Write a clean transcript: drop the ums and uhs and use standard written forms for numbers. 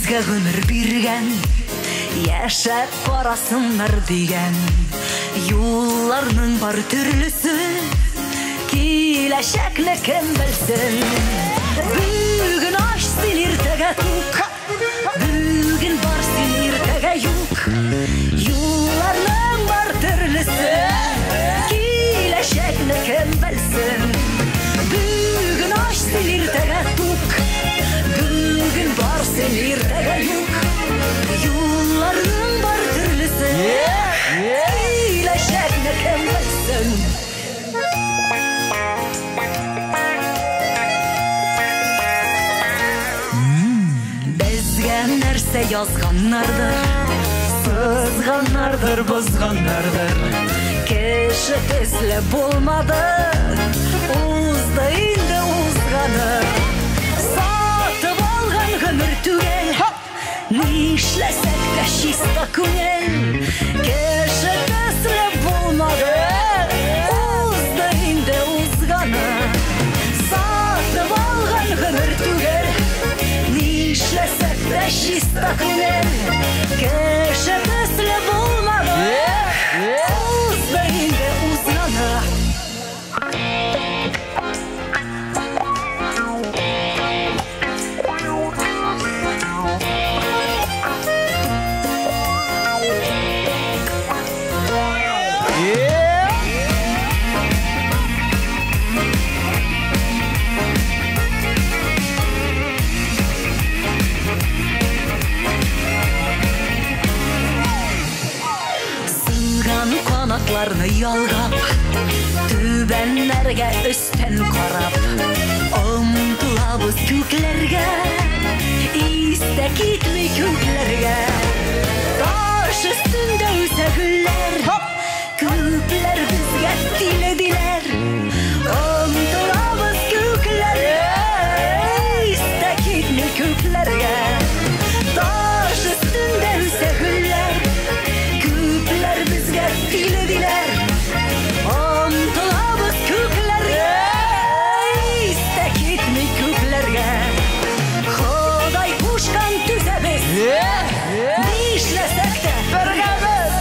Бізге өмір берген, яшап барасыңдар деген. Юлларның бар түрлісі, келешекні кім білсін. Бүгін аш сен ертеге тук, бүгін бар сен ертеге юк. Юлларның бар түрлісі, келешекні кім білсін. Бүгін аш сен ертеге тук, бүгін бар сен ертеге юк. Юлларның бар түрлісі, келешекні кім білсін. Бізге нәрсе язғаннардыр, сызғаннардыр, бұзғаннардыр. Кеші төслі болмады, узды инді узғаны. Сатып алған ғұмыр түгел, нишлесек те чисто көңіл. Кеші төслі болмады, узды инді узғаны. Сатып алған ғұмыр түгел, нишлесек те чисто көңіл. Кеші төслі болмады, узды инді узғаны. Kanatlarını yalgap, tübenlerge üstten karap. Omtulabız köklerge, istek gitme köklerge. Taş üstünde üse güller, kökler bizge dilediler. Omtulabız köklerge, istek gitme köklerge. Taş üstünde üse güller, kökler bizge dilediler. Omtulabız köklerge, istek gitme köklerge. Xuday kuşkan tüze biz, nişlesek de birge biz.